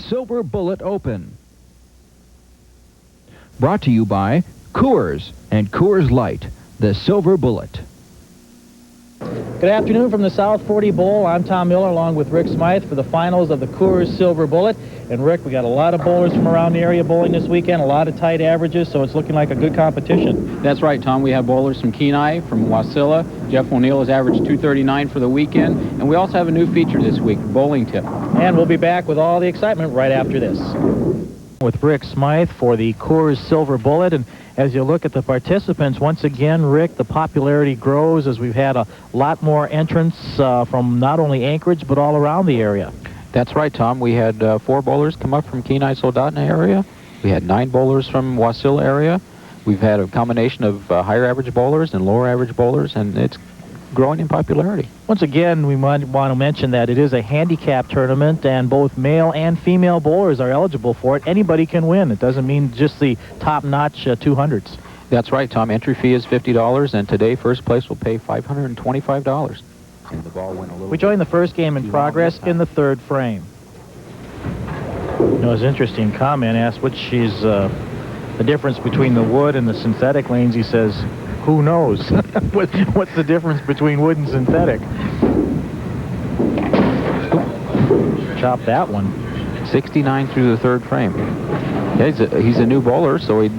Silver Bullet Open. Brought to you by Coors and Coors Light, the Silver Bullet. Good afternoon from the South 40 Bowl. I'm Tom Miller along with Rick Smythe for the finals of the Coors Silver Bullet. And Rick, we got a lot of bowlers from around the area bowling this weekend, a lot of tight averages, so it's looking like a good competition. That's right, Tom. We have bowlers from Kenai, from Wasilla. Jeff O'Neill has averaged 239 for the weekend. And we also have a new feature this week, Bowling Tip. And we'll be back with all the excitement right after this. With Rick Smythe for the Coors Silver Bullet. And as you look at the participants, once again, Rick, the popularity grows as we've had a lot more entrants from not only Anchorage, but all around the area. That's right, Tom. We had 4 bowlers come up from Kenai Soldotna area. We had 9 bowlers from Wasilla area. We've had a combination of higher average bowlers and lower average bowlers, and it's growing in popularity. Once again, we might want to mention that it is a handicap tournament, and both male and female bowlers are eligible for it. Anybody can win. It doesn't mean just the top-notch 200s. That's right, Tom. Entry fee is $50, and today first place will pay $525. And the ball went a little. We join the first game in progress in the third frame. You know, it's an interesting comment. Asked which is the difference between the wood and the synthetic lanes. He says, who knows? What's the difference between wood and synthetic? Chop that one. 69 through the third frame. Yeah, he's a new bowler, so he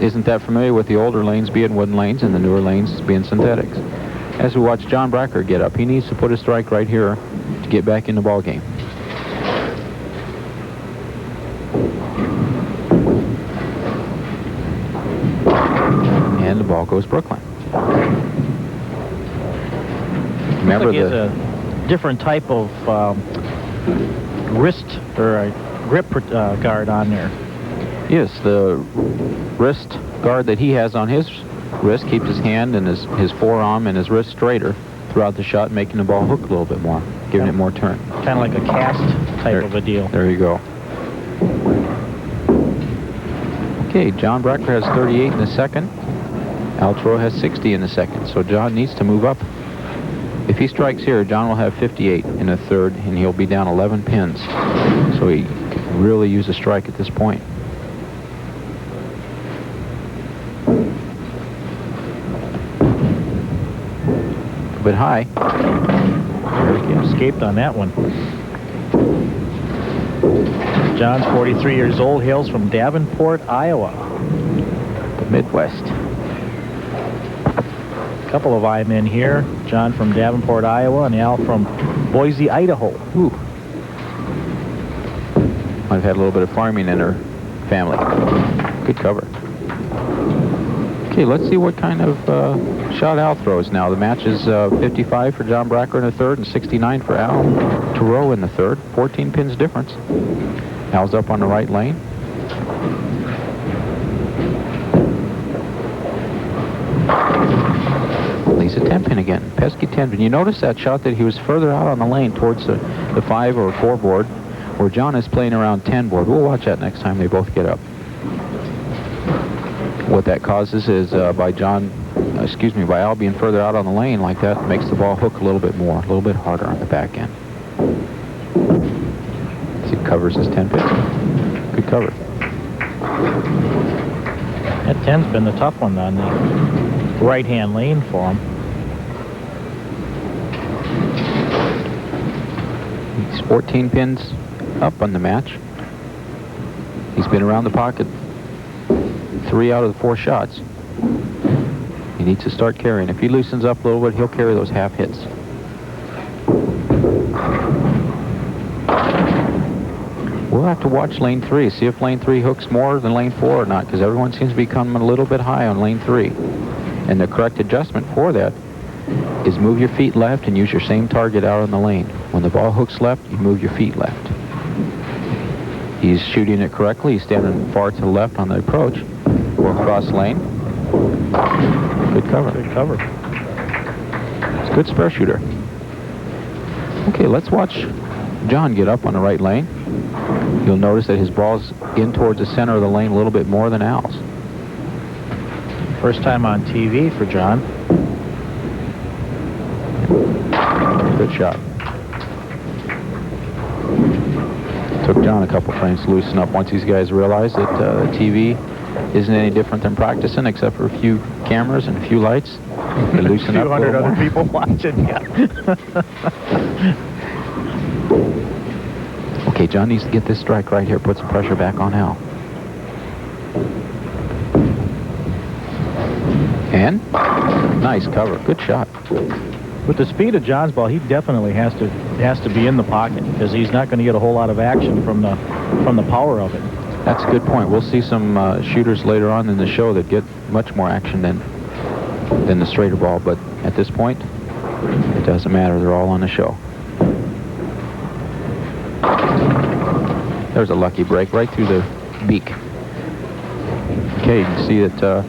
isn't that familiar with the older lanes being wooden lanes and the newer lanes being synthetics. As we watch John Brecker get up, he needs to put a strike right here to get back in the ball game. And the ball goes Brooklyn. Remember, like it's a different type of wrist or a grip guard on there. Yes, the wrist guard that he has on his wrist keeps his hand and his forearm and his wrist straighter throughout the shot, making the ball hook a little bit more, giving it more turn. Kind of like a cast type of a deal. There you go. Okay, John Brecker has 38 in the second. Al Terreault has 60 in the second, so John needs to move up. If he strikes here, John will have 58 in the third, and he'll be down 11 pins. So he can really use a strike at this point. A bit high. Escaped on that one. John's 43 years old, hails from Davenport, Iowa. The Midwest. A couple of I men here. John from Davenport, Iowa, and Al from Boise, Idaho. Ooh. Might have had a little bit of farming in her family. Good cover. Okay, let's see what kind of shot Al throws now. The match is 55 for John Brecker in the third and 69 for Al Terreault in the third. 14 pins difference. Al's up on the right lane. He's a 10-pin again. Pesky 10-pin. You notice that shot that he was further out on the lane towards the 5 or 4 board, where John is playing around 10 board. We'll watch that next time they both get up. What that causes is by Al being further out on the lane like that, makes the ball hook a little bit more, a little bit harder on the back end. As he covers his 10-pin. Good cover. That 10's been the tough one on the right-hand lane for him. He's 14 pins up on the match. He's been around the pocket 3 out of the 4 shots. He needs to start carrying. If he loosens up a little bit, he'll carry those half hits. We'll have to watch lane 3, see if lane 3 hooks more than lane 4 or not, because everyone seems to be coming a little bit high on lane 3. And the correct adjustment for that is move your feet left and use your same target out on the lane. When the ball hooks left, you move your feet left. He's shooting it correctly. He's standing far to the left on the approach. We'll cross lane. Good cover. Good cover. It's a good spare shooter. Okay, let's watch John get up on the right lane. You'll notice that his ball's in towards the center of the lane a little bit more than Al's. First time on TV for John. Good shot. Took John a couple frames to loosen up once these guys realized that TV isn't any different than practicing, except for a few cameras and a few lights. They loosen up a little more. other people watching, yeah. Okay, John needs to get this strike right here. Put some pressure back on Al. And nice cover. Good shot. With the speed of John's ball, he definitely has to be in the pocket, because he's not going to get a whole lot of action from the power of it. That's a good point. We'll see some shooters later on in the show that get much more action than the straighter ball, but at this point, it doesn't matter. They're all on the show. There's a lucky break right through the beak. Okay, you can see that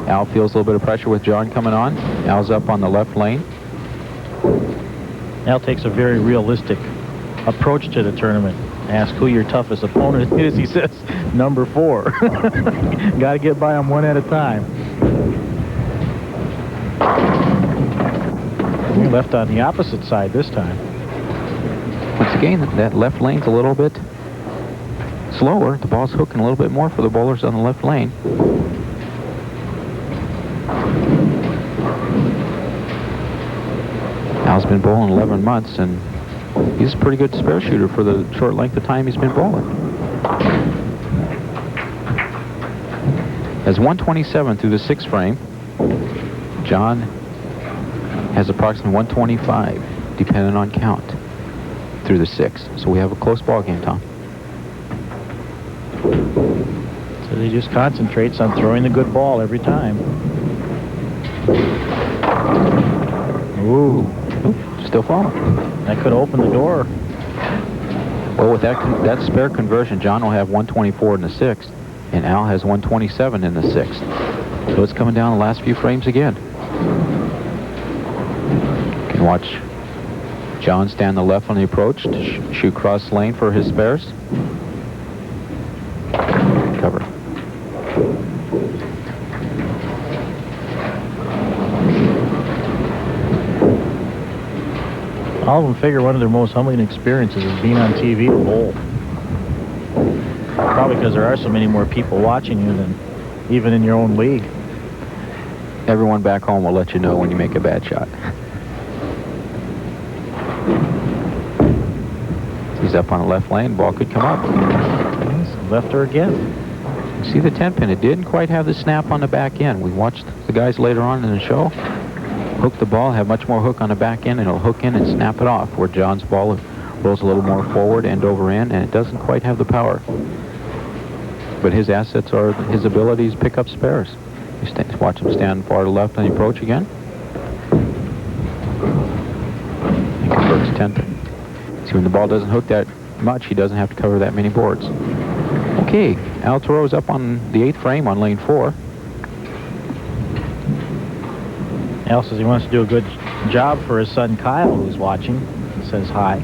Al feels a little bit of pressure with John coming on. Al's up on the left lane. Al takes a very realistic approach to the tournament. Ask who your toughest opponent is. He says, number 4. Got to get by him one at a time. He left on the opposite side this time. Once again, that left lane's a little bit slower. The ball's hooking a little bit more for the bowlers on the left lane. Al's been bowling 11 months, and he's a pretty good spare shooter for the short length of time he's been bowling. As 127 through the 6th frame, John has approximately 125, depending on count, through the 6th. So we have a close ball game, Tom. So he just concentrates on throwing the good ball every time. Ooh. Still falling. That could open the door. Well, with that spare conversion, John will have 124 in the 6th, and Al has 127 in the 6th. So it's coming down the last few frames again. You can watch John stand the left on the approach to shoot cross lane for his spares. Cover. All of them figure one of their most humbling experiences is being on TV to bowl. Probably because there are so many more people watching you than even in your own league. Everyone back home will let you know when you make a bad shot. He's up on the left lane. Ball could come up. Left her again. You see the 10-pin? It didn't quite have the snap on the back end. We watched the guys later on in the show hook the ball, have much more hook on the back end, and it'll hook in and snap it off, where John's ball rolls a little more forward, end over end, and it doesn't quite have the power. But his assets are his abilities to pick up spares. You watch him stand far to the left on the approach again. And converts 10-pin. See, when the ball doesn't hook that much, he doesn't have to cover that many boards. Okay, Al Terreault's up on the 8th frame on lane 4. Al says he wants to do a good job for his son Kyle, who's watching. He says hi.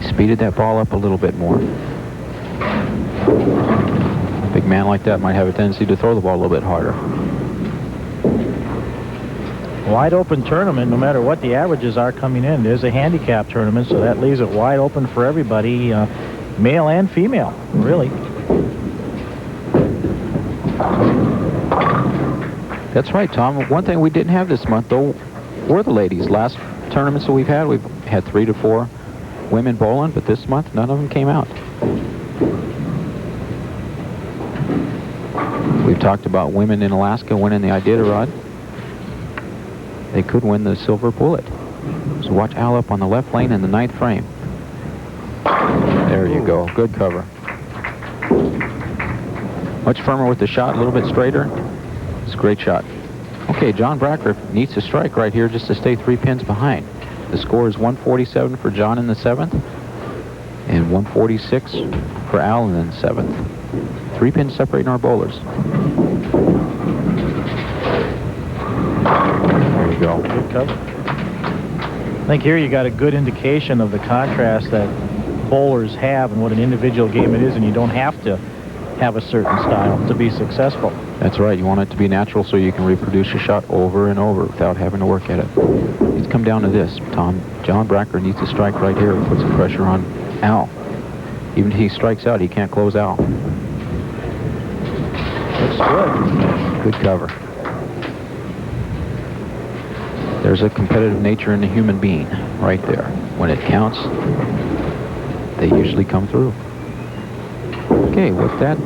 Speeded that ball up a little bit more. A big man like that might have a tendency to throw the ball a little bit harder. Wide open tournament, no matter what the averages are coming in. There's a handicap tournament, so that leaves it wide open for everybody, male and female, really. That's right, Tom. One thing we didn't have this month, though, were the ladies. Last tournaments that we've had 3 to 4 women bowling, but this month, none of them came out. We've talked about women in Alaska winning the Iditarod. They could win the silver bullet. So watch Al up on the left lane in the 9th frame. There you go. Good cover. Much firmer with the shot, a little bit straighter. It's a great shot. Okay, John Brecker needs to strike right here just to stay 3 pins behind. The score is 147 for John in the 7th and 146 for Al in the 7th. 3 pins separating our bowlers. There you go. Good cover. I think here you got a good indication of the contrast that bowlers have and what an individual game it is, and you don't have to have a certain style to be successful. That's right. You want it to be natural so you can reproduce your shot over and over without having to work at it. It's come down to this, Tom. John Brecker needs to strike right here and put some pressure on Al. Even if he strikes out, he can't close Al. Looks good. Good cover. There's a competitive nature in the human being right there. When it counts, they usually come through. Okay, what that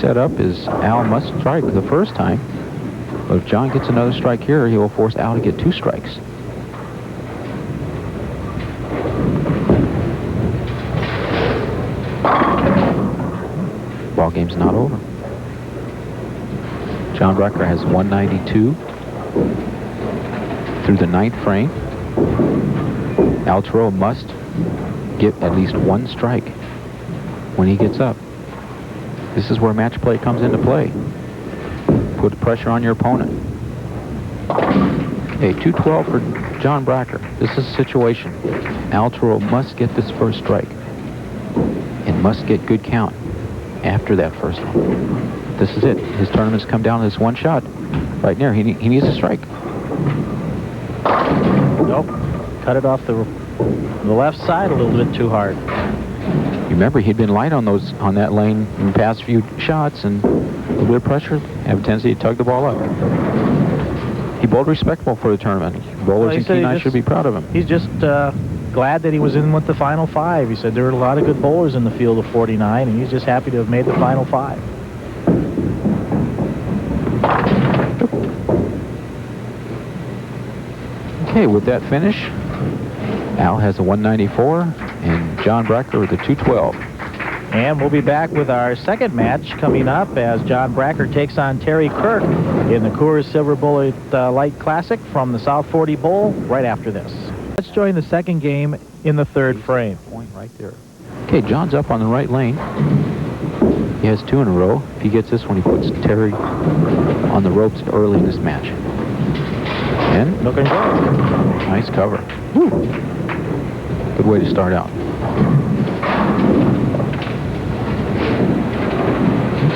set up is Al must strike the first time. But if John gets another strike here, he will force Al to get 2 strikes. Ball game's not over. John Brecker has 192 through the 9th frame. Al Terreault must get at least 1 strike when he gets up. This is where match play comes into play. Put pressure on your opponent. Okay, 212 for John Brecker. This is a situation. Al Terreault must get this first strike and must get good count after that first one. This is it. His tournament's come down to this one shot right there. He needs a strike. Nope. Cut it off the left side a little bit too hard. Remember, he'd been light on that lane in the past few shots, and a little bit of pressure, have a tendency to tug the ball up. He bowled respectable for the tournament. Bowlers in Kenai should be proud of him. He's just glad that he was in with the final 5. He said there were a lot of good bowlers in the field of 49, and he's just happy to have made the final 5. Okay, with that finish, Al has a 194, and John Brecker with a 212. And we'll be back with our second match coming up as John Brecker takes on Terry Quirk in the Coors Silver Bullet Light Classic from the South 40 Bowl right after this. Let's join the second game in the 3rd frame. Point right there. Okay, John's up on the right lane. He has 2 in a row. If he gets this one, he puts Terry on the ropes early in this match. And looking good. Nice cover. Woo. Good way to start out.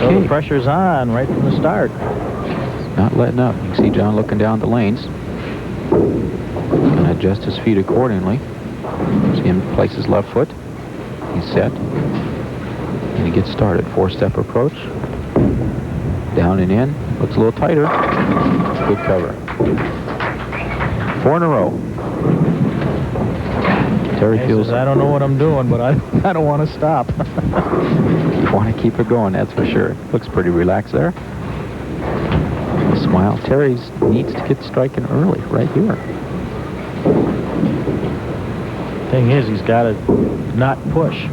So the pressure's on right from the start. Not letting up. You can see John looking down the lanes. Going to adjust his feet accordingly. See him place his left foot. He's set. And he gets started. 4-step approach. Down and in. Looks a little tighter. Good cover. 4 in a row. Terry feels... I don't know what I'm doing, but I don't want to stop. You want to keep it going, that's for sure. Looks pretty relaxed there. A smile. Terry needs to get striking early, right here. Thing is, he's got to not push.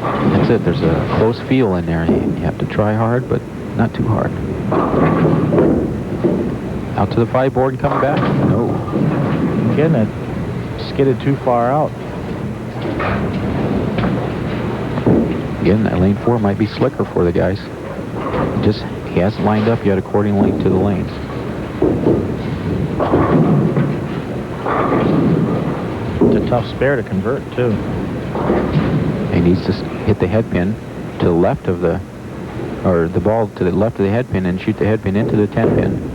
That's it. There's a close feel in there. You have to try hard, but not too hard. Out to the 5 board and coming back. No. Again, it skidded too far out. Again, that lane 4 might be slicker for the guys. He hasn't lined up yet accordingly to the lanes. It's a tough spare to convert, too. He needs to hit the head pin to the left of the ball to the left of the head pin and shoot the head pin into the 10 pin.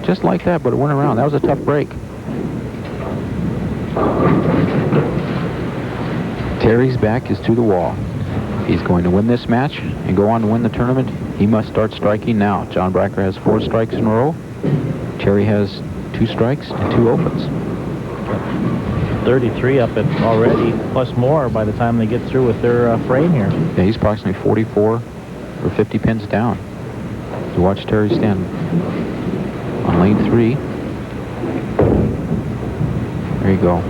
Just like that, but it went around. That was a tough break. Terry's back is to the wall. He's going to win this match and go on to win the tournament. He must start striking now. John Brecker has 4 strikes in a row. Terry has 2 strikes and 2 opens. 33 up it already, plus more by the time they get through with their frame here. Yeah, he's approximately 44 or 50 pins down. You watch Terry stand on lane 3. There you go.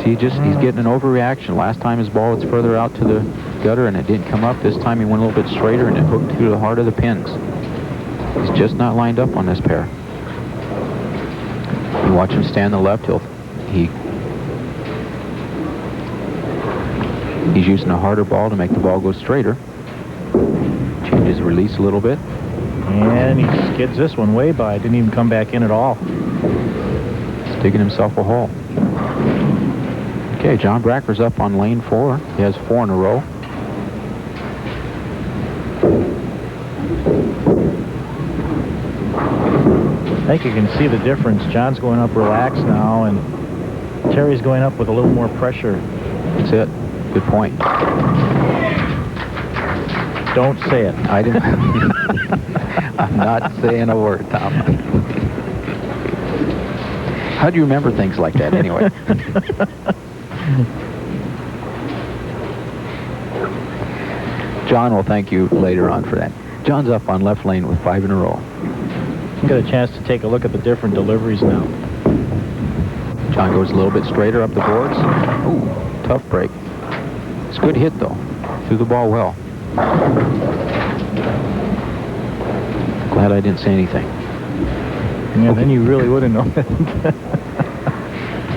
See, he's getting an overreaction. Last time his ball was further out to the gutter and it didn't come up. This time he went a little bit straighter and it hooked through the heart of the pins. He's just not lined up on this pair. You watch him stand the left, he's using a harder ball to make the ball go straighter. Changes the release a little bit. And he skids this one way by. Didn't even come back in at all. He's digging himself a hole. Okay, John Brecker's up on lane 4. He has 4 in a row. I think you can see the difference. John's going up relaxed now, and Terry's going up with a little more pressure. That's it. Good point. Don't say it. I didn't. I'm not saying a word, Tom. How do you remember things like that anyway? John will thank you later on for that. John's up on left lane with 5 in a row. Get a chance to take a look at the different deliveries now. John goes a little bit straighter up the boards. Ooh, tough break. It's a good hit, though. Threw the ball well. Glad I didn't say anything. Yeah, then you really would have known it.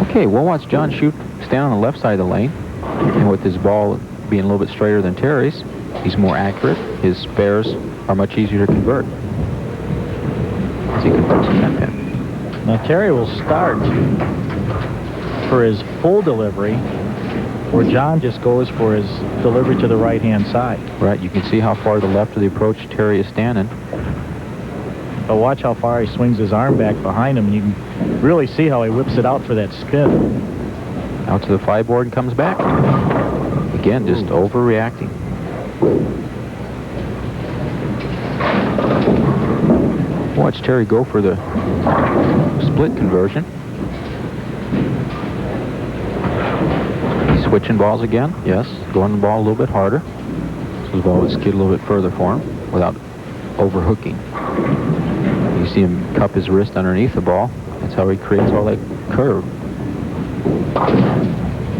Okay, we'll watch John shoot, stand on the left side of the lane. And with his ball being a little bit straighter than Terry's, he's more accurate. His spares are much easier to convert. As he converts the 10 pin. Now Terry will start for his full delivery, where John just goes for his delivery to the right-hand side. Right, you can see how far to the left of the approach Terry is standing. But watch how far he swings his arm back behind him, and you can really see how he whips it out for that spin. Out to the 5 board and comes back. Again, just overreacting. Watch Terry go for the split conversion. He's switching balls again. Yes, going the ball a little bit harder. So the ball would skid a little bit further for him without overhooking. You see him cup his wrist underneath the ball. That's how he creates all that curve.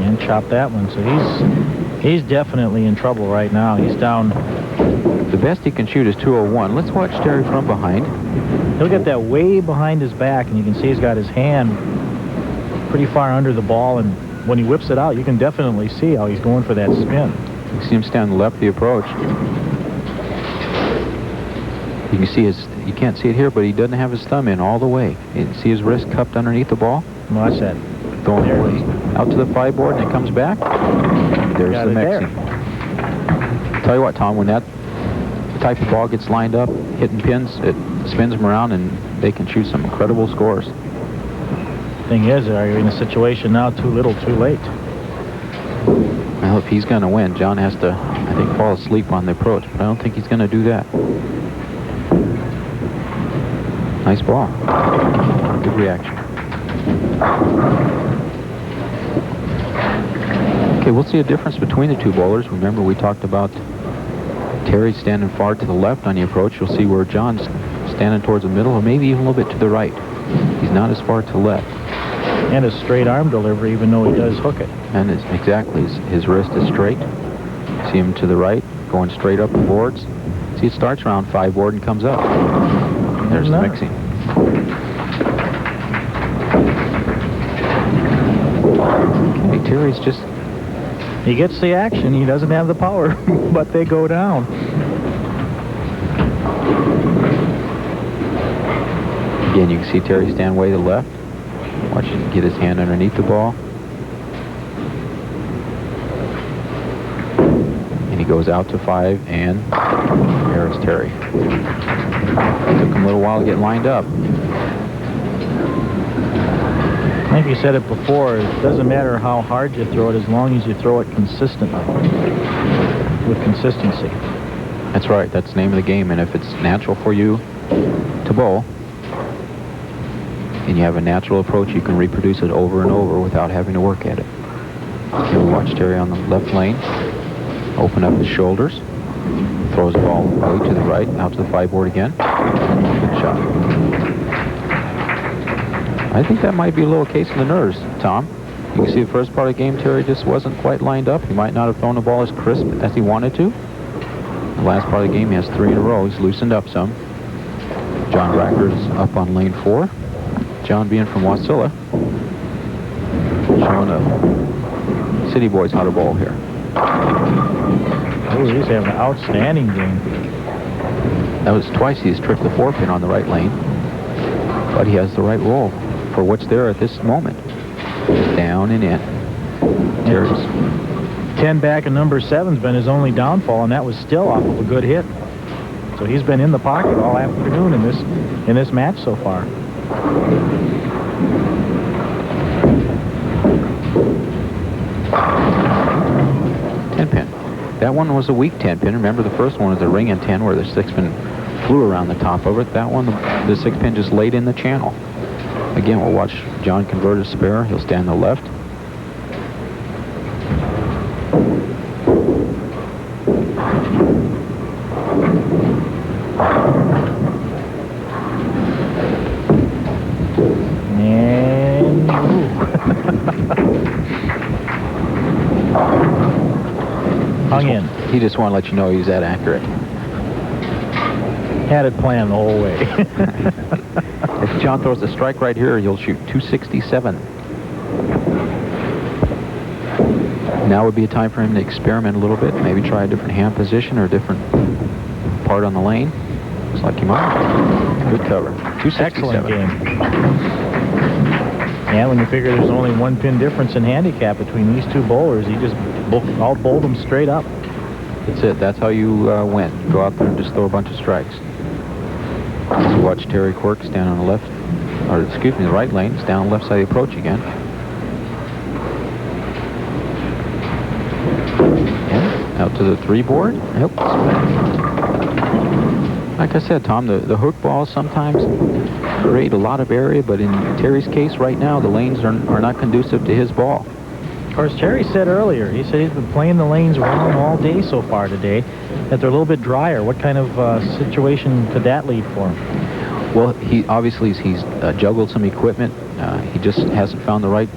And chop that one. So he's definitely in trouble right now. He's down. The best he can shoot is 201. Let's watch Terry from behind. He'll get that way behind his back, and you can see he's got his hand pretty far under the ball, and when he whips it out, you can definitely see how he's going for that spin. You see him stand on the left of the approach. You can see you can't see it here, but he doesn't have his thumb in all the way. You can see his wrist cupped underneath the ball. Watch that. Going away. Out to the 5 board, and it comes back. There's the mixing. Tell you what, Tom, when that type of ball gets lined up, hitting pins, it spins them around, and they can shoot some incredible scores. Thing is, are you in a situation now, too little, too late? Well, if he's going to win, John has to, I think, fall asleep on the approach, but I don't think he's going to do that. Nice ball. Good reaction. Okay, we'll see a difference between the two bowlers. Remember, we talked about Terry standing far to the left on the approach. You'll see where John's standing towards the middle, or maybe even a little bit to the right. He's not as far to the left. And a straight arm delivery, even though he does hook it. And exactly, his wrist is straight. See him to the right, going straight up the boards. See, it starts around 5 board and comes up. There's the mixing. Okay, Terry's just... He gets the action. He doesn't have the power, but they go down. Again, you can see Terry stand way to the left. Watch him get his hand underneath the ball. And he goes out to 5, and there's Terry. It took him a little while to get lined up. I think you said it before, it doesn't matter how hard you throw it as long as you throw it consistently, with consistency. That's right, that's the name of the game, and if it's natural for you to bowl, and you have a natural approach, you can reproduce it over and over without having to work at it. Here we watch Terry on the left lane, open up his shoulders, throws the ball way to the right, out to the 5 board again. Good shot. I think that might be a little case of the nerves, Tom. You can see the first part of the game, Terry just wasn't quite lined up. He might not have thrown the ball as crisp as he wanted to. The last part of the game, he has 3 in a row. He's loosened up some. John Brecker's up on lane 4. John being from Wasilla, showing the city boys how to bowl here. Oh, he's having an outstanding game. That was twice he's tripped the 4-pin on the right lane, but he has the right roll for what's there at this moment. Down and in. Terry's 10 back and number 7's been his only downfall, and that was still off of a good hit. So he's been in the pocket all afternoon in this match so far. That one was a weak 10-pin. Remember, the first one was a ring and 10 where the 6-pin flew around the top of it. That one, the 6-pin just laid in the channel. Again, we'll watch John convert a spare. He'll stand to the left. Hung in. He just wanted to let you know he's that accurate. Had it planned the whole way. If John throws a strike right here, he'll shoot 267. Now would be a time for him to experiment a little bit, maybe try a different hand position or a different part on the lane. Looks like he might. Good cover. 267. Excellent game. Yeah, when you figure there's only 1 pin difference in handicap between these two bowlers, he just out-bowled them straight up. That's it. That's how you win. Go out there and just throw a bunch of strikes. So watch Terry Quirk stand on the left, or excuse me, the right lane, stand on the left side of the approach again. And out to the 3 board. Yep. Like I said, Tom, the hook balls sometimes create a lot of area, but in Terry's case right now, the lanes are not conducive to his ball. Of course, Terry said earlier, he said he's been playing the lanes wrong all day so far today, that they're a little bit drier. What kind of situation could that lead for him? Well, he obviously he's juggled some equipment. He just hasn't found the right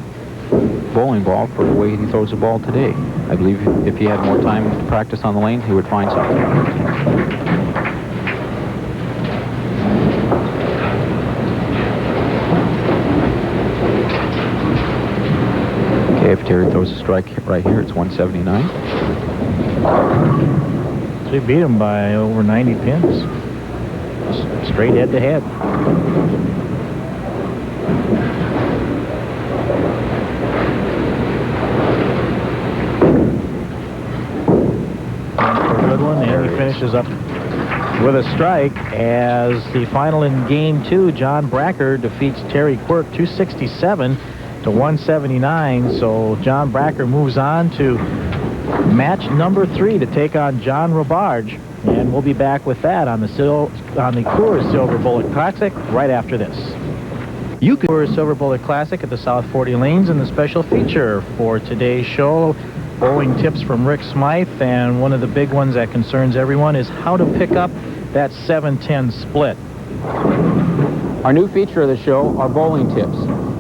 bowling ball for the way he throws the ball today. I believe if he had more time to practice on the lane, he would find something. If Terry throws a strike right here, it's 179. So he beat him by over 90 pins. Straight head-to-head. Good one, and he finishes up with a strike as the final in Game 2. John Brecker defeats Terry Quirk 267 to 179. So John Brecker moves on to match number 3 to take on John Robarge, and we'll be back with that on the Coors Silver Bullet Classic right after this. You can Coors Silver Bullet Classic at the South 40 Lanes, and the special feature for today's show, bowling tips from Rick Smythe, and one of the big ones that concerns everyone is how to pick up that 7-10 split. Our new feature of the show are bowling tips.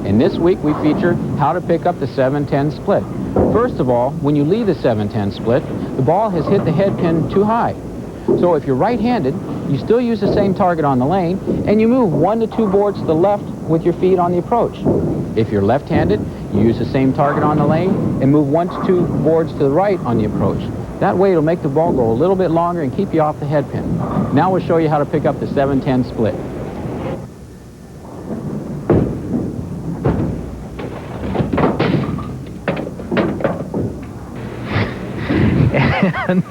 And this week we feature how to pick up the 7-10 split. First of all, when you leave the 7-10 split, the ball has hit the head pin too high. So if you're right-handed, you still use the same target on the lane, and you move 1 to 2 boards to the left with your feet on the approach. If you're left-handed, you use the same target on the lane and move 1 to 2 boards to the right on the approach. That way it'll make the ball go a little bit longer and keep you off the head pin. Now we'll show you how to pick up the 7-10 split. And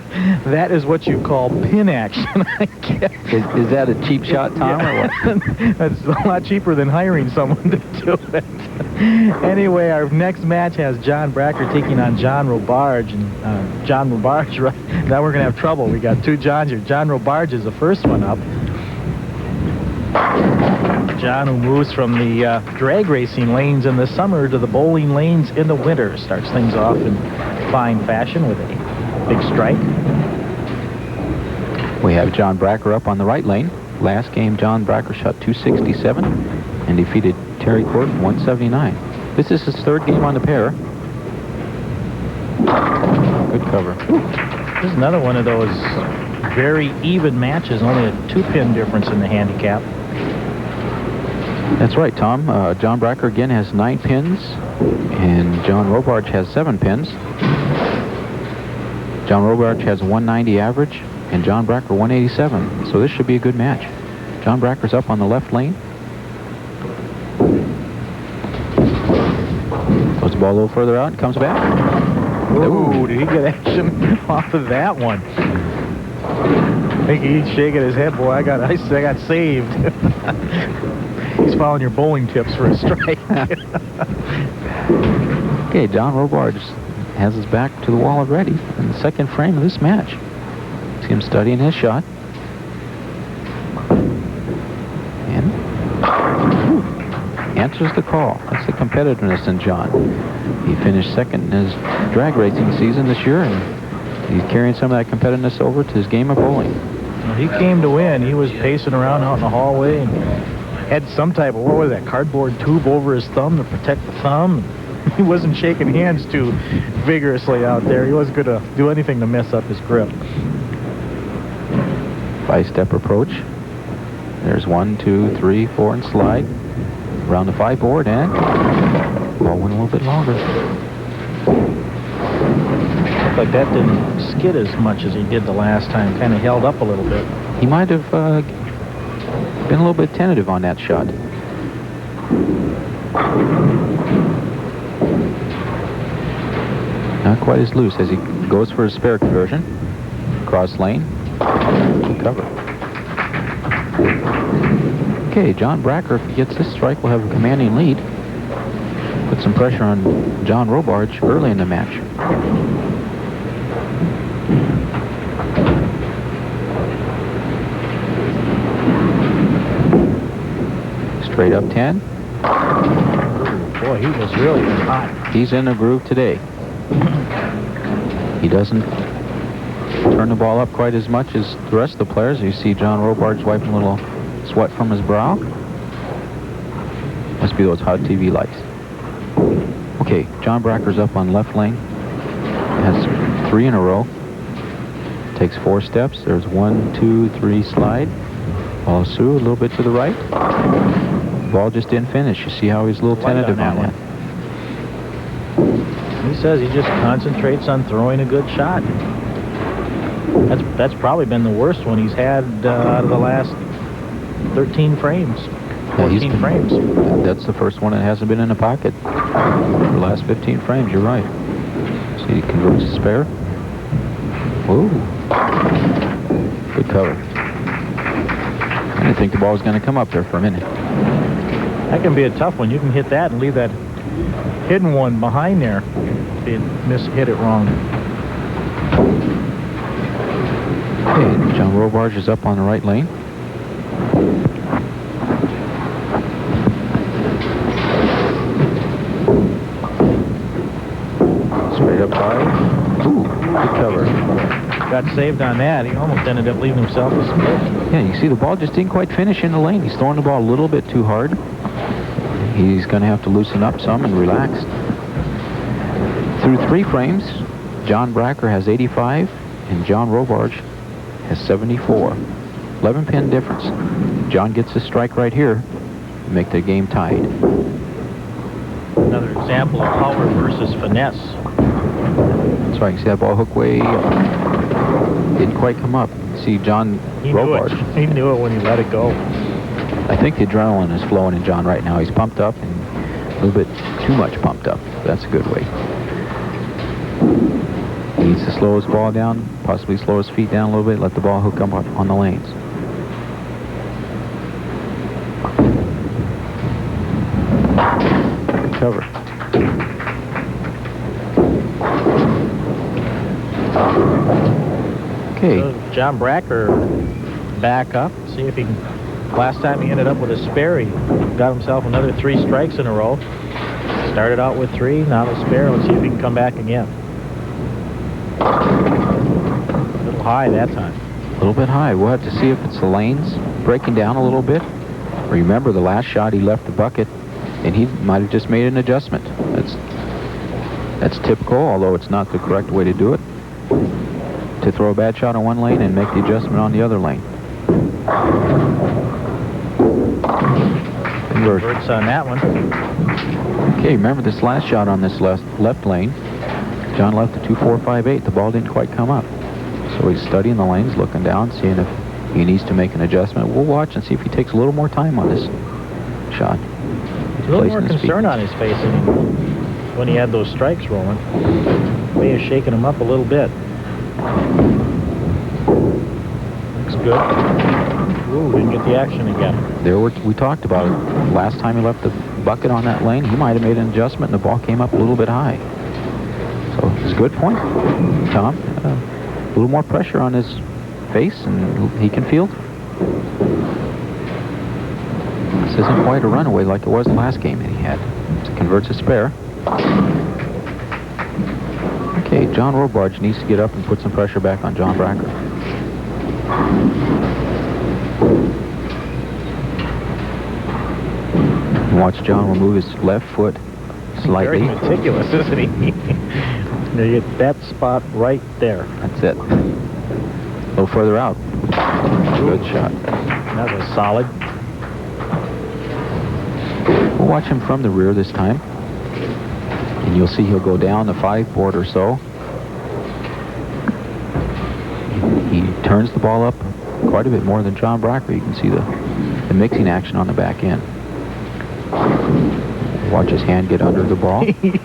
that is what you call pin action, I guess. Is that a cheap shot, Tom, or what? That's a lot cheaper than hiring someone to do it. Anyway, our next match has John Brecker taking on John Robarge. And John Robarge, right? Now we're going to have trouble. We got 2 Johns here. John Robarge is the first one up. John, who moves from the drag racing lanes in the summer to the bowling lanes in the winter, starts things off in fine fashion with a big strike. We have John Brecker up on the right lane. Last game, John Brecker shot 267 and defeated Terry Quirk 179. This is his 3rd game on the pair. Good cover. This is another one of those very even matches, only a 2-pin difference in the handicap. That's right, Tom. John Brecker again has 9 pins, and John Robarge has 7 pins. John Robarge has a 190 average, and John Brecker 187. So this should be a good match. John Brecker's up on the left lane. Goes the ball a little further out and comes back. Ooh, did he get action off of that one? I think he's shaking his head, boy. I got saved. He's following your bowling tips for a strike. Okay, John Robarge has his back to the wall already in the second frame of this match. See him studying his shot. And answers the call. That's the competitiveness in John. He finished second in his drag racing season this year, and he's carrying some of that competitiveness over to his game of bowling. Well, he came to win. He was pacing around out in the hallway and had some type of, what was that, cardboard tube over his thumb to protect the thumb. He wasn't shaking hands too vigorously out there. He wasn't going to do anything to mess up his grip. 5-step approach. There's 1, 2, 3, 4, and slide. Around the 5 board, and ball went a little bit longer. Looked like that didn't skid as much as he did the last time. Kind of held up a little bit. He might have been a little bit tentative on that shot. Not quite as loose as he goes for his spare conversion. Cross lane. Good cover. Okay, John Brecker, if he gets this strike, will have a commanding lead. Put some pressure on John Robarge early in the match. Straight up 10. Boy, he was really hot. He's in the groove today. He doesn't turn the ball up quite as much as the rest of the players. You see John Robarge wiping a little sweat from his brow. Must be those hot TV lights. Okay, John Brecker's up on left lane. Has 3 in a row. Takes 4 steps. There's 1, 2, 3 slide. Ball through a little bit to the right. Ball just didn't finish. You see how he's a little tentative on that. He says he just concentrates on throwing a good shot. That's probably been the worst one he's had out of the last 13 frames. 14 frames. That's the first one that hasn't been in the pocket. The last 15 frames, you're right. See, he converts a spare. Whoa. Good cover. I didn't think the ball was going to come up there for a minute. That can be a tough one. You can hit that and leave that hidden one behind there if you hit it wrong. Okay, John Robarge is up on the right lane. Straight up high. Ooh, good cover. Got saved on that. He almost ended up leaving himself a split. Yeah, you see the ball just didn't quite finish in the lane. He's throwing the ball a little bit too hard. He's going to have to loosen up some and relax. Through 3 frames, John Brecker has 85 and John Robarge has 74. 11-pin difference. John gets a strike right here to make the game tied. Another example of power versus finesse. That's right. You see that ball hook way up. Didn't quite come up. See John Robarge. He knew it when he let it go. I think the adrenaline is flowing in John right now. He's pumped up and a little bit too much pumped up. That's a good way. He needs to slow his ball down, possibly slow his feet down a little bit, let the ball hook up on the lanes. Good cover. Okay. So John Brecker back up. See if he can. Last time he ended up with a spare. He got himself another 3 strikes in a row. Started out with 3, now the spare. Let's see if he can come back again. A little high that time. A little bit high. We'll have to see if it's the lanes breaking down a little bit. Remember, the last shot he left the bucket, and he might have just made an adjustment. That's typical, although it's not the correct way to do it. To throw a bad shot on one lane and make the adjustment on the other lane. Converts on that one. Okay, remember this last shot on this left lane. John left the 2-4-5-8. The ball didn't quite come up. So he's studying the lanes, looking down, seeing if he needs to make an adjustment. We'll watch and see if he takes a little more time on this shot. A little more concern on his face anymore. when he had those strikes rolling. May have shaken him up a little bit. Looks good. Ooh, didn't get the action again. There we talked about it. Last time he left the bucket on that lane, he might have made an adjustment and the ball came up a little bit high. So it's a good point, Tom. A little more pressure on his face and he can field. This isn't quite a runaway like it was the last game that he had. It converts a spare. Okay, John Robarge needs to get up and put some pressure back on John Brecker. Watch John remove his left foot slightly. Very meticulous, isn't he? You get that spot right there. That's it. A little further out. Good shot. That was solid. We'll watch him from the rear this time. And you'll see he'll go down the 5 board or so. He turns the ball up quite a bit more than John Brecker. You can see the mixing action on the back end. Watch his hand get under the ball. he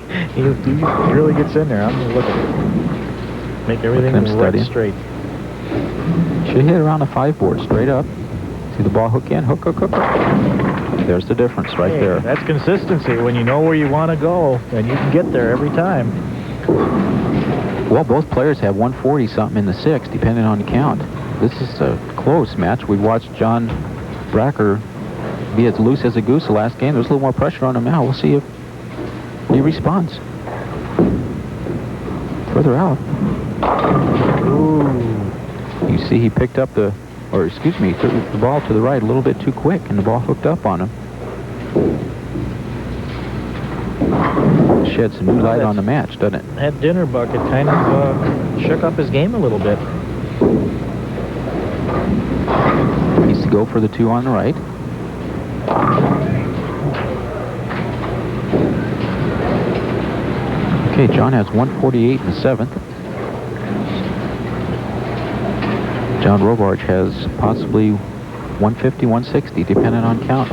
really gets in there. I'm going to look at it. Make everything right straight. Should hit around the 5 board, straight up. See the ball hook in, hook, hook, hook, hook. There's the difference right there. That's consistency. When you know where you want to go, and you can get there every time. Well, both players have 140 something in the 6, depending on the count. This is a close match. We watched John Brecker be as loose as a goose the last game. There's a little more pressure on him now. We'll see if he responds. Further out. Ooh. You see he picked up the ball to the right a little bit too quick, and the ball hooked up on him. Sheds some new light on the match, doesn't it? That dinner bucket kind of shook up his game a little bit. Needs to go for the 2 on the right. Okay, John has 148 in the 7th. John Robarge has possibly 150, 160, depending on count.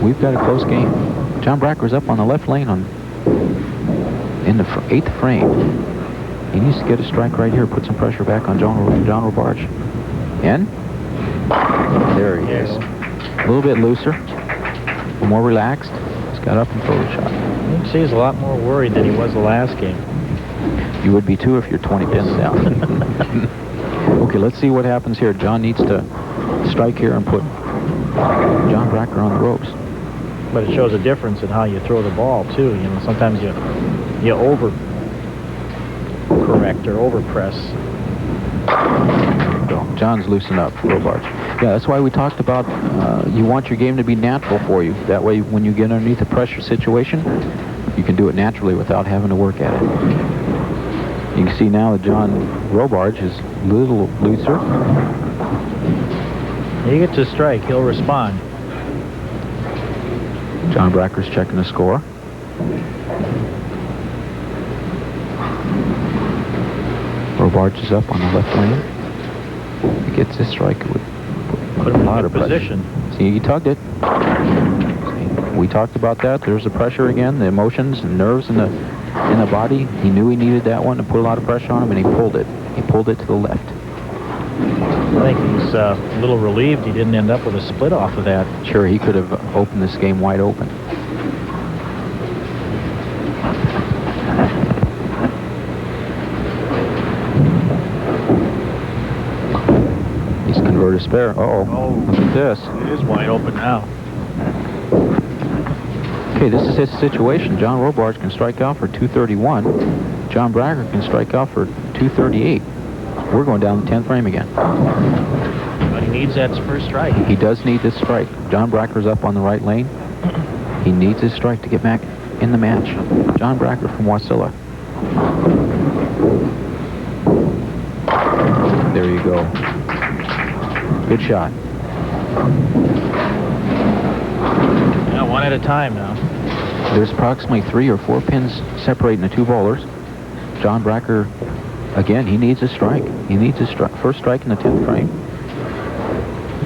We've got a close game. John Bracker's up on the left lane in the 8th frame. He needs to get a strike right here, put some pressure back on John Robarge. And there he is. A little bit looser, a little more relaxed. He's got up and throw the shot. You can see he's a lot more worried than he was the last game. You would be too if you're 20 pins down. Okay, let's see what happens here. John needs to strike here and put John Brecker on the ropes. But it shows a difference in how you throw the ball, too. You know, sometimes you over-correct or over-press. John's loosened up, Robarge. Yeah, that's why we talked about you want your game to be natural for you. That way, when you get underneath a pressure situation, you can do it naturally without having to work at it. You can see now that John Robarge is a little looser. You get to strike, he'll respond. John Bracker's checking the score. Robarge is up on the left lane. If he gets this strike, it would put him in a good position. See, he tugged it. We talked about that. There's the pressure again, the emotions and nerves in the body. He knew he needed that one to put a lot of pressure on him, and he pulled it. He pulled it to the left. I think he's a little relieved he didn't end up with a split off of that. Sure, he could have opened this game wide open. He's converted spare. Uh-oh. Look at this. It is wide open now. Okay, this is his situation. John Robarge can strike out for 231. John Brecker can strike out for 238. We're going down the 10th frame again. But he needs that first strike. He does need this strike. John Bracker's up on the right lane. He needs his strike to get back in the match. John Brecker from Wasilla. There you go. Good shot. Yeah, one at a time now. There's approximately 3 or 4 pins separating the 2 bowlers. John Brecker, again, he needs a strike. He needs his first strike in the 10th frame.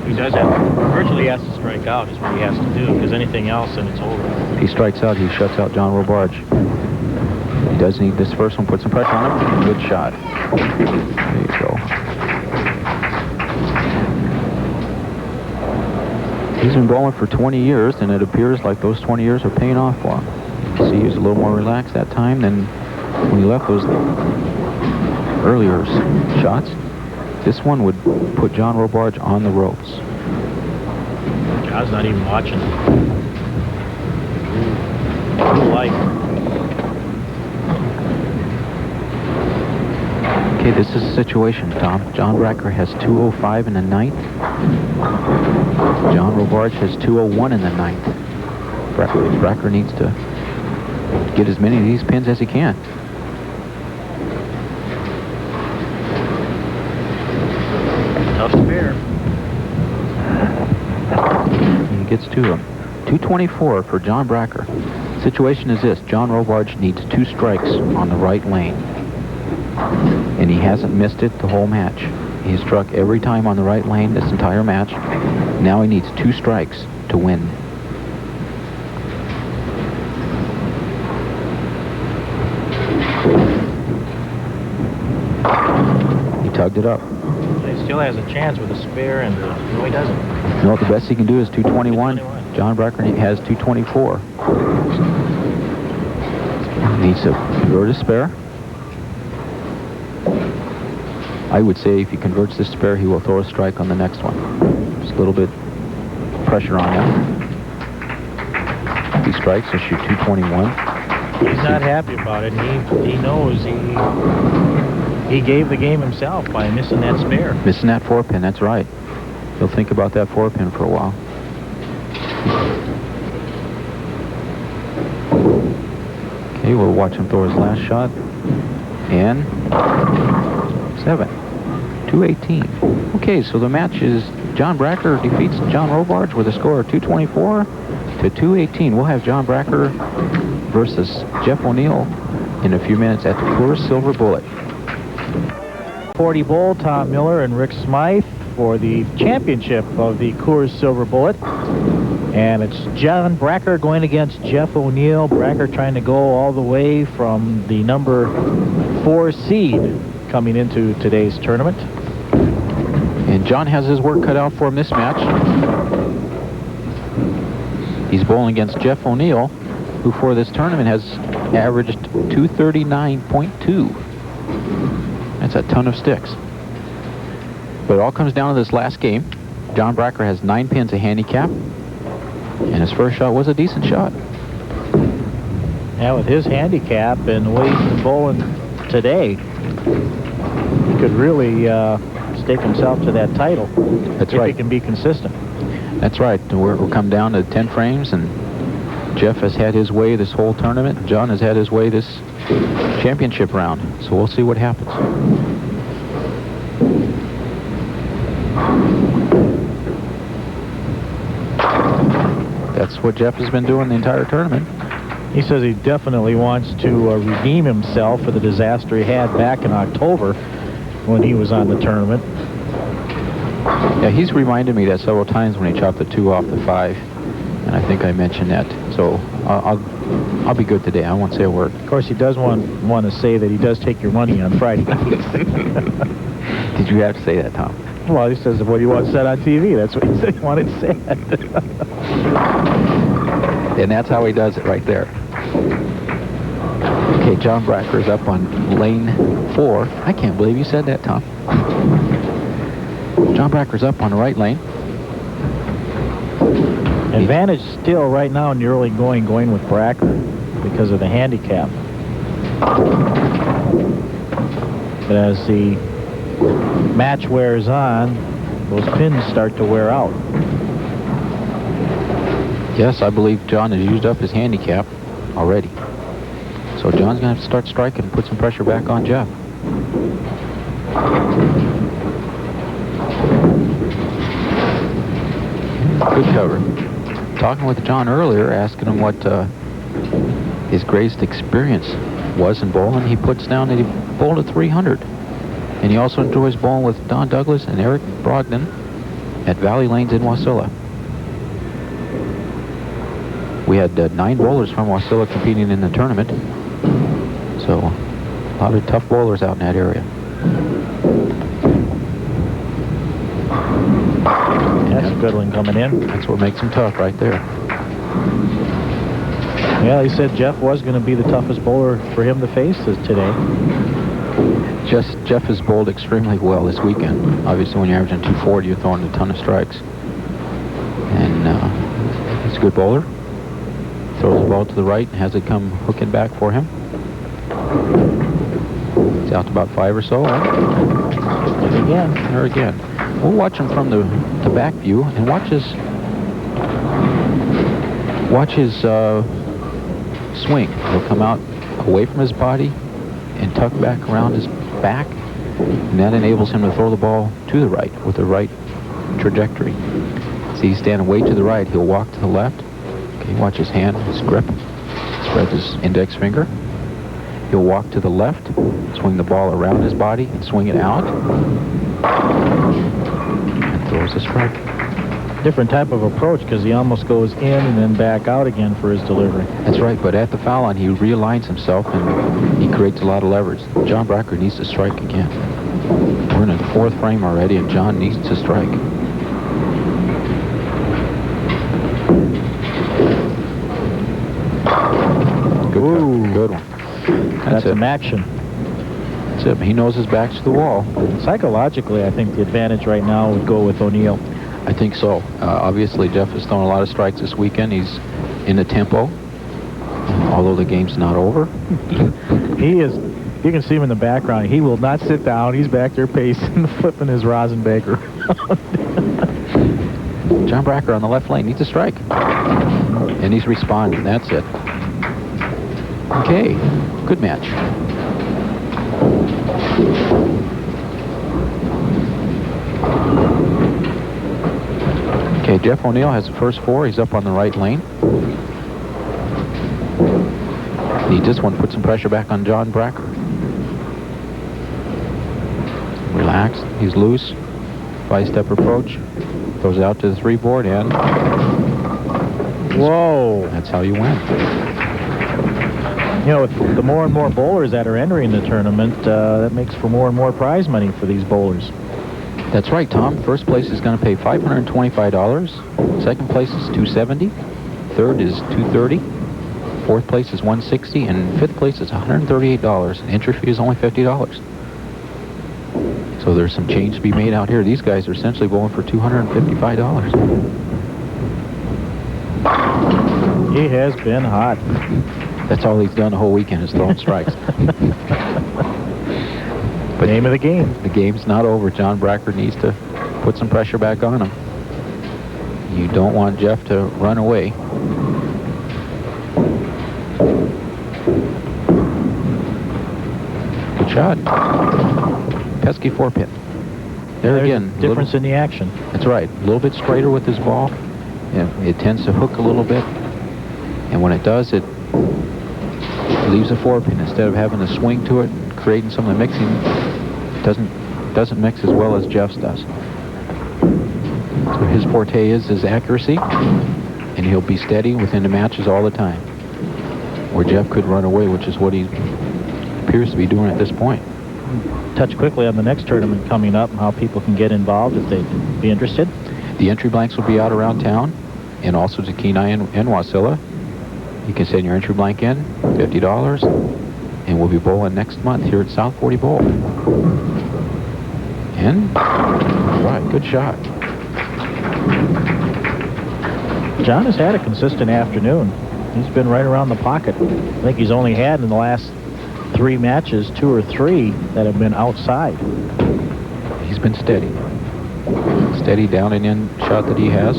He does have, virtually has to strike out is what he has to do, because anything else and it's over. If he strikes out, he shuts out John Robarge. He does need this first one, put some pressure on him. Good shot. There you go. He's been bowling for 20 years, and it appears like those 20 years are paying off for him. See, he was a little more relaxed that time than when he left those earlier shots. This one would put John Robarge on the ropes. John's not even watching. Blue light. Okay, this is the situation, Tom. John Brecker has 205 in the ninth. John Robarge has 201 in the ninth. Brecker needs to get as many of these pins as he can. Tough spare. He gets to him. 224 for John Brecker. Situation is this. John Robarge needs 2 strikes on the right lane. And he hasn't missed it the whole match. He's struck every time on the right lane this entire match. Now he needs 2 strikes to win. He tugged it up. He still has a chance with a spare, and no, he doesn't. No, the best he can do is 221. John Brecker has 224. Needs to convert a spare. I would say if he converts this spare, he will throw a strike on the next one. Just a little bit pressure on him. If he strikes, he'll shoot 221. He's not happy about it. He knows he gave the game himself by missing that spare. Missing that 4-pin, that's right. He'll think about that 4-pin for a while. Okay, we'll watch him throw his last shot. And 7. 218. Okay, so the match is John Brecker defeats John Robarge with a score of 224 to 218. We'll have John Brecker versus Jeff O'Neill in a few minutes at the Coors Silver Bullet. 40 bowl, Tom Miller and Rick Smythe for the championship of the Coors Silver Bullet. And it's John Brecker going against Jeff O'Neill. Brecker trying to go all the way from the number 4 seed coming into today's tournament. And John has his work cut out for him this match. He's bowling against Jeff O'Neill, who for this tournament has averaged 239.2. That's a ton of sticks. But it all comes down to this last game. John Brecker has 9 pins of handicap, and his first shot was a decent shot. Now with his handicap and the way he's been bowling today, he could really stake himself to that title. That's if right. he can be consistent. That's right. We'll come down to 10 frames, and Jeff has had his way this whole tournament. John has had his way this championship round. So we'll see what happens. That's what Jeff has been doing the entire tournament. He says he definitely wants to redeem himself for the disaster he had back in October when he was on the tournament. Yeah, he's reminded me that several times when he chopped the 2 off the 5, and I think I mentioned that. So I'll be good today. I won't say a word. Of course, he does want to say that he does take your money on Friday nights. Did you have to say that, Tom? Well, he says, what do you want said on TV? That's what he said he wanted said. And that's how he does it right there. Okay, John Bracker's up on lane 4. I can't believe you said that, Tom. John Bracker's up on the right lane. Advantage still right now in the early going with Brecker because of the handicap. But as the match wears on, those pins start to wear out. Yes, I believe John has used up his handicap already. So John's going to have to start striking and put some pressure back on Jeff. Good cover. Talking with John earlier, asking him what his greatest experience was in bowling. He puts down that he bowled at 300. And he also enjoys bowling with Don Douglas and Eric Brogdon at Valley Lanes in Wasilla. We had 9 bowlers from Wasilla competing in the tournament. So a lot of tough bowlers out in that area. That's a good one coming in. That's what makes them tough right there. Yeah, he said Jeff was going to be the toughest bowler for him to face today. Jeff has bowled extremely well this weekend. Obviously, when you're averaging 240, you're throwing a ton of strikes. And he's a good bowler. Throws the ball to the right and has it come hooking back for him. He's out to about 5 or so. Again. There again. We'll watch him from the back view and watch his swing. He'll come out away from his body and tuck back around his back, and that enables him to throw the ball to the right with the right trajectory. See, he's standing way to the right. He'll walk to the left. Okay, watch his hand, his grip. Spreads his index finger. He'll walk to the left, swing the ball around his body, and swing it out, and throws a strike. Different type of approach, because he almost goes in and then back out again for his delivery. That's right, but at the foul line, he realigns himself, and he creates a lot of leverage. John Brecker needs to strike again. We're in the 4th frame already, and John needs to strike. Good one. That's some action. That's it. He knows his back's to the wall. Psychologically, I think the advantage right now would go with O'Neill. I think so. Obviously, Jeff has thrown a lot of strikes this weekend. He's in the tempo, although the game's not over. He is. You can see him in the background. He will not sit down. He's back there pacing, flipping his rosin baker. John Brecker on the left lane needs a strike. And he's responding. That's it. Okay. Good match. Okay, Jeff O'Neill has the first 4. He's up on the right lane. He just wants to put some pressure back on John Brecker. Relaxed. He's loose. 5-step approach. Throws it out to the 3 board and... Whoa! That's how you win. You know, with the more and more bowlers that are entering the tournament, that makes for more and more prize money for these bowlers. That's right, Tom. First place is going to pay $525. Second place is $270. Third is $230. Fourth place is $160, and fifth place is $138. And entry fee is only $50. So there's some change to be made out here. These guys are essentially bowling for $255. He has been hot. That's all he's done the whole weekend is throwing strikes. But name of the game. The game's not over. John Brecker needs to put some pressure back on him. You don't want Jeff to run away. Good shot. Pesky 4-pin. There again. Difference in the action. That's right. A little bit straighter with his ball. Yeah, it tends to hook a little bit. And when it does, it leaves a 4-pin instead of having to swing to it and creating some of the mixing. It doesn't mix as well as Jeff's does. So his forte is his accuracy, and he'll be steady within the matches all the time. Where Jeff could run away, which is what he appears to be doing at this point. Touch quickly on the next tournament coming up and how people can get involved if they'd be interested. The entry blanks will be out around town, and also to Kenai and Wasilla. You can send your entry blank in, $50, and we'll be bowling next month here at South 40 Bowl. And, right, good shot. John has had a consistent afternoon. He's been right around the pocket. I think he's only had in the last 3 matches, 2 or 3 that have been outside. He's been steady. Steady down and in shot that he has.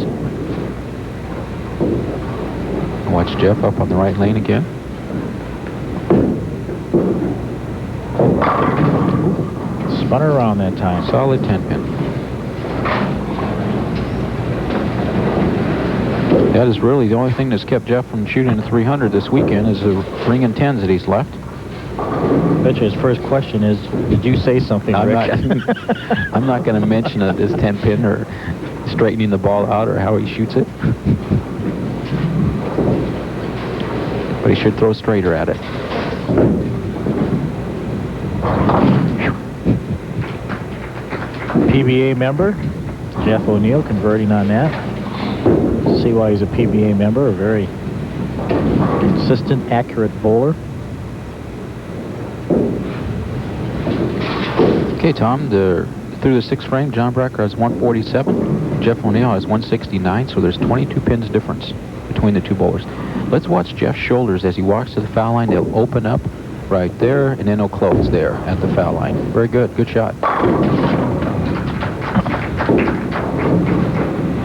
Watch Jeff up on the right lane again. Spun her around that time. Solid 10-pin. That is really the only thing that's kept Jeff from shooting a 300 this weekend is the ring and 10s that he's left. I bet you his first question is, did you say something, Rick? I'm not going to mention this 10-pin or straightening the ball out or how he shoots it. But he should throw straighter at it. PBA member, Jeff O'Neill converting on that. See why he's a PBA member, a very consistent, accurate bowler. Okay, Tom, through the 6th frame, John Brecker has 147. Jeff O'Neill has 169, so there's 22 pins difference between the two bowlers. Let's watch Jeff's shoulders as he walks to the foul line. They'll open up right there, and then he'll close there at the foul line. Very good. Good shot.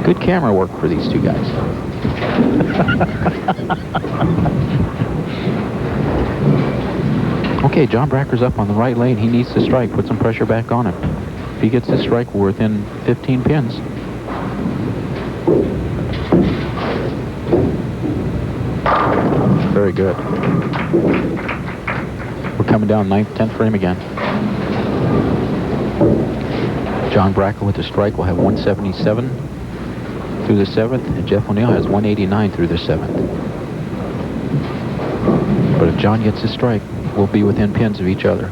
Good camera work for these two guys. Okay, John Bracker's up on the right lane. He needs to strike. Put some pressure back on him. If he gets this strike, we're within 15 pins. Very good. We're coming down 9th, 10th frame again. John Brecker with the strike will have 177 through the 7th, and Jeff O'Neill has 189 through the 7th. But if John gets his strike, we'll be within pins of each other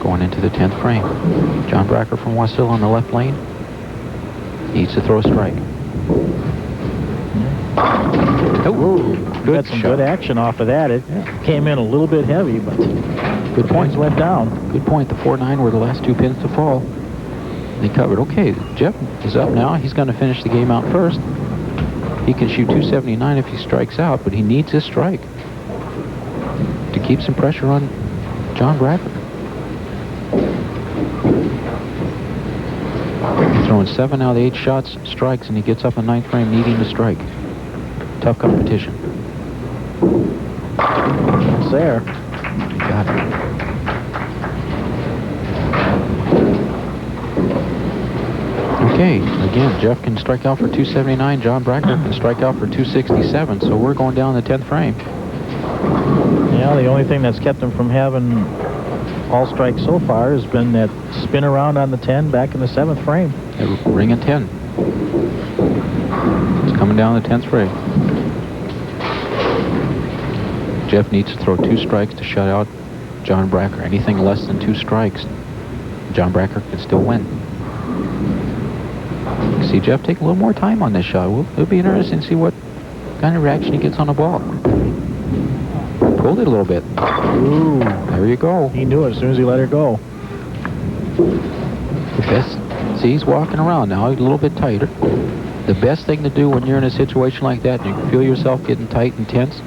going into the 10th frame. John Brecker from Wasilla on the left lane needs to throw a strike. Oh, good shot. Good action off of that. It came in a little bit heavy, but good points went down. Good point. The 4-9 were the last two pins to fall. They covered. Okay, Jeff is up now. He's going to finish the game out first. He can shoot 279 if he strikes out, but he needs his strike to keep some pressure on John Brecker. He's throwing 7 out of the 8 shots, strikes, and he gets up in 9th frame needing to strike. Tough competition. It's there. Got it. Okay, again, Jeff can strike out for 279. John Brecker can strike out for 267. So we're going down the 10th frame. Yeah, the only thing that's kept him from having all strikes so far has been that spin around on the 10 back in the 7th frame. Ring and 10. It's coming down the 10th frame. Jeff needs to throw 2 strikes to shut out John Brecker. Anything less than 2 strikes, John Brecker can still win. See Jeff take a little more time on this shot. It'll be interesting to see what kind of reaction he gets on the ball. Pulled it a little bit. Ooh. There you go. He knew it as soon as he let her go. The best, see, he's walking around now. He's a little bit tighter. The best thing to do when you're in a situation like that and you feel yourself getting tight and tense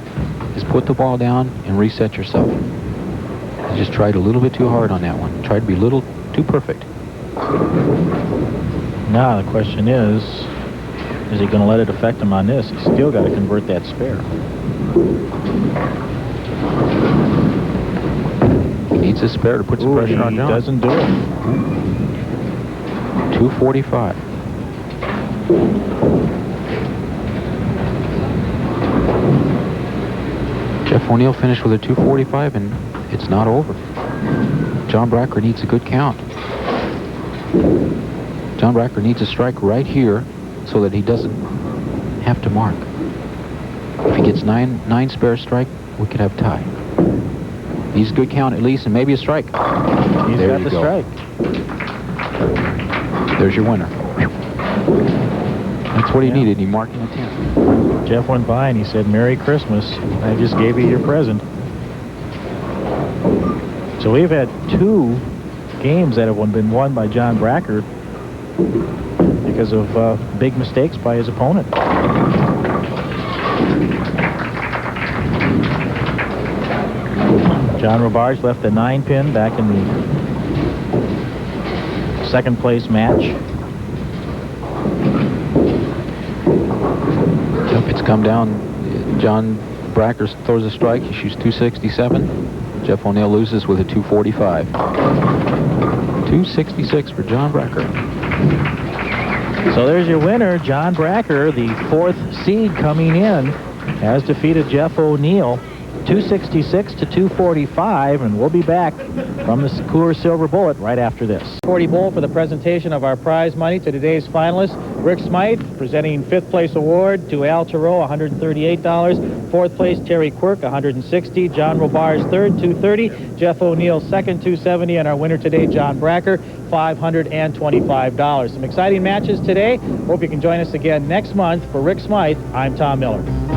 is put the ball down and reset yourself. I just tried a little bit too hard on that one. Tried to be a little too perfect. Now the question is he going to let it affect him on this? He's still got to convert that spare. He needs a spare to put some pressure on John. He doesn't do it. 245. Jeff O'Neill finished with a 245, and it's not over. John Brecker needs a good count. John Brecker needs a strike right here so that he doesn't have to mark. If he gets 9 spare strike, we could have tie. He's a good count at least, and maybe a strike. He's got the strike. There's your winner. That's what he needed. He marked in the 10th. Jeff went by and he said, "Merry Christmas. I just gave you your present." So we've had 2 games that have been won by John Brecker because of big mistakes by his opponent. John Robarge left the 9-pin back in the 2nd place match. It's come down. John Brecker throws a strike. He shoots 267. Jeff O'Neill loses with a 245. 266 for John Brecker. So there's your winner, John Brecker, the 4th seed coming in, has defeated Jeff O'Neill 266 to 245, and we'll be back from the Coors Silver Bullet right after this. 40 bowl for the presentation of our prize money to today's finalists. Rick Smythe presenting 5th place award to Al Terreault, $138. 4th place, Terry Quirk, $160. John Robarge, 3rd, $230. Jeff O'Neill, 2nd, $270. And our winner today, John Brecker, $525. Some exciting matches today. Hope you can join us again next month. For Rick Smythe, I'm Tom Miller.